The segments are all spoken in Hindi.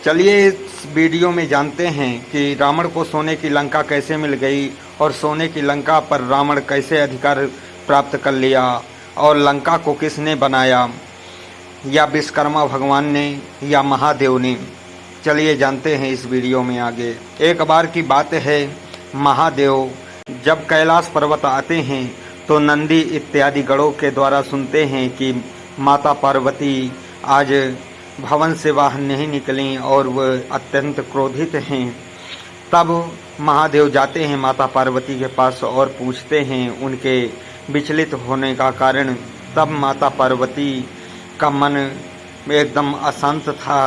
चलिए इस वीडियो में जानते हैं कि रावण को सोने की लंका कैसे मिल गई और सोने की लंका पर रावण कैसे अधिकार प्राप्त कर लिया और लंका को किसने बनाया, या विश्वकर्मा भगवान ने या महादेव ने। चलिए जानते हैं इस वीडियो में आगे। एक बार की बात है, महादेव जब कैलाश पर्वत आते हैं तो नंदी इत्यादि गणों के द्वारा सुनते हैं कि माता पार्वती आज भवन से बाहर नहीं निकली और वह अत्यंत क्रोधित हैं। तब महादेव जाते हैं माता पार्वती के पास और पूछते हैं उनके विचलित होने का कारण। तब माता पार्वती का मन एकदम अशांत था।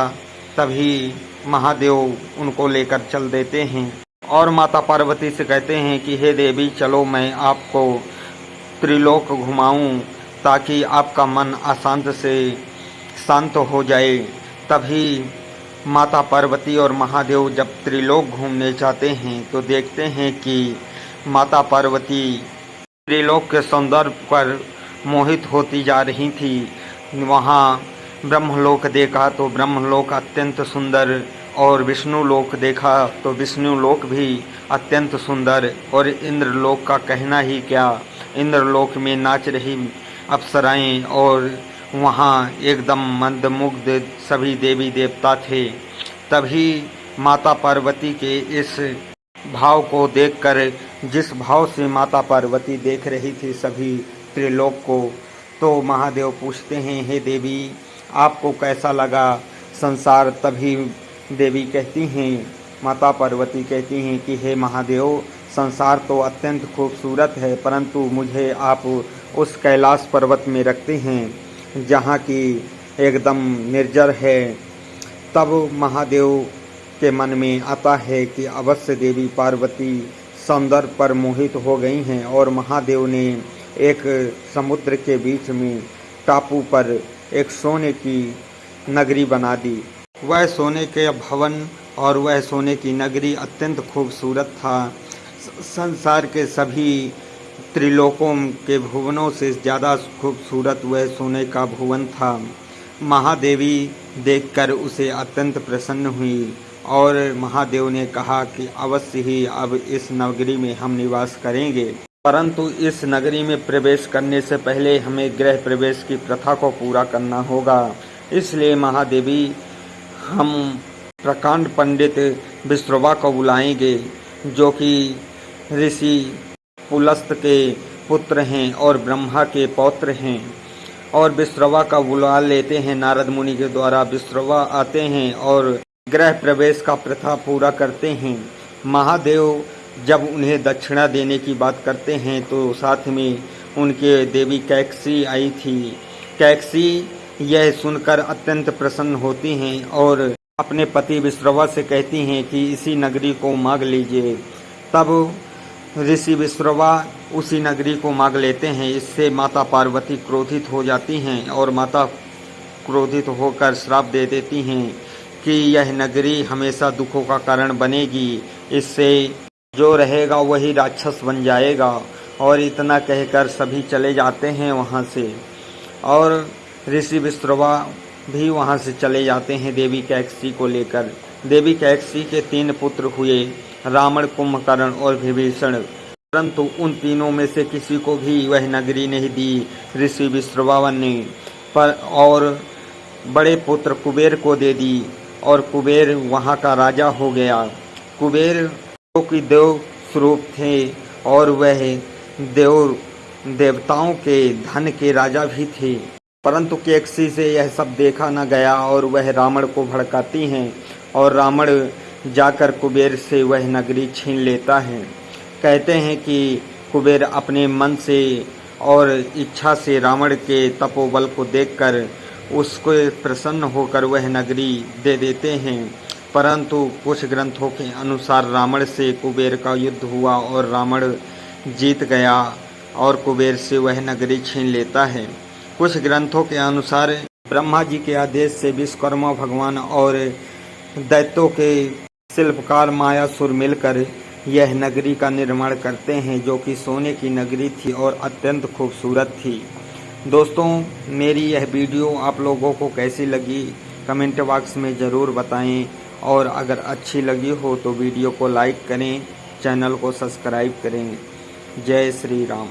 तभी महादेव उनको लेकर चल देते हैं और माता पार्वती से कहते हैं कि हे देवी, चलो मैं आपको त्रिलोक घुमाऊं ताकि आपका मन अशांत से शांत हो जाए। तभी माता पार्वती और महादेव जब त्रिलोक घूमने जाते हैं तो देखते हैं कि माता पार्वती त्रिलोक के सौंदर्य पर मोहित होती जा रही थी। वहाँ ब्रह्मलोक देखा तो ब्रह्मलोक अत्यंत सुंदर, और विष्णु लोक देखा तो विष्णु लोक भी अत्यंत सुंदर, और इंद्रलोक का कहना ही क्या। इंद्रलोक में नाच रही अप्सराएं और वहाँ एकदम मंदमुग्ध सभी देवी देवता थे। तभी माता पार्वती के इस भाव को देखकर, जिस भाव से माता पार्वती देख रही थी सभी त्रिलोक को, तो महादेव पूछते हैं, हे देवी, आपको कैसा लगा संसार। तभी देवी कहती हैं, माता पार्वती कहती हैं कि हे महादेव, संसार तो अत्यंत खूबसूरत है, परंतु मुझे आप उस कैलाश पर्वत में रखते हैं जहाँ की एकदम निर्जर है। तब महादेव के मन में आता है कि अवश्य देवी पार्वती सौंदर्य पर मोहित हो गई हैं, और महादेव ने एक समुद्र के बीच में टापू पर एक सोने की नगरी बना दी। वह सोने के भवन और वह सोने की नगरी अत्यंत खूबसूरत था। संसार के सभी त्रिलोकों के भुवनों से ज़्यादा खूबसूरत वह सोने का भुवन था। महादेवी देखकर उसे अत्यंत प्रसन्न हुई और महादेव ने कहा कि अवश्य ही अब इस नगरी में हम निवास करेंगे, परंतु इस नगरी में प्रवेश करने से पहले हमें गृह प्रवेश की प्रथा को पूरा करना होगा। इसलिए महादेवी, हम प्रकांड पंडित विश्रवा को बुलाएंगे, जो कि ऋषि पुलस्त के पुत्र हैं और ब्रह्मा के पौत्र हैं, और विश्रवा का बुला लेते हैं नारद मुनि के द्वारा। विश्रवा आते हैं और गृह प्रवेश का प्रथा पूरा करते हैं। महादेव जब उन्हें दक्षिणा देने की बात करते हैं तो साथ में उनके देवी कैकसी आई थी। कैकसी यह सुनकर अत्यंत प्रसन्न होती हैं और अपने पति विश्रवा से कहती हैं कि इसी नगरी को मांग लीजिए। तब ऋषि विश्रवा उसी नगरी को मांग लेते हैं। इससे माता पार्वती क्रोधित हो जाती हैं और माता क्रोधित होकर श्राप दे देती हैं कि यह नगरी हमेशा दुखों का कारण बनेगी, इससे जो रहेगा वही राक्षस बन जाएगा। और इतना कहकर सभी चले जाते हैं वहाँ से, और ऋषि विश्रवा भी वहाँ से चले जाते हैं देवी कैकसी को लेकर। देवी कैकसी के 3 पुत्र हुए, रावण, कुंभकर्ण और विभीषण, परंतु उन तीनों में से किसी को भी वह नगरी नहीं दी ऋषि विश्रवा ने, पर और बड़े पुत्र कुबेर को दे दी, और कुबेर वहाँ का राजा हो गया। कुबेर जो कि देव स्वरूप थे और वह देवताओं के धन के राजा भी थे, परंतु कैकसी से यह सब देखा न गया और वह रावण को भड़काती हैं, और रावण जाकर कुबेर से वह नगरी छीन लेता है। कहते हैं कि कुबेर अपने मन से और इच्छा से रावण के तपोबल को देखकर उसको प्रसन्न होकर वह नगरी दे देते हैं, परंतु कुछ ग्रंथों के अनुसार रावण से कुबेर का युद्ध हुआ और रावण जीत गया और कुबेर से वह नगरी छीन लेता है। कुछ ग्रंथों के अनुसार ब्रह्मा जी के आदेश से विश्वकर्मा भगवान और दैत्यों के शिल्पकार मायासुर मिलकर यह नगरी का निर्माण करते हैं, जो कि सोने की नगरी थी और अत्यंत खूबसूरत थी। दोस्तों, मेरी यह वीडियो आप लोगों को कैसी लगी कमेंट बॉक्स में ज़रूर बताएं, और अगर अच्छी लगी हो तो वीडियो को लाइक करें, चैनल को सब्सक्राइब करें। जय श्री राम।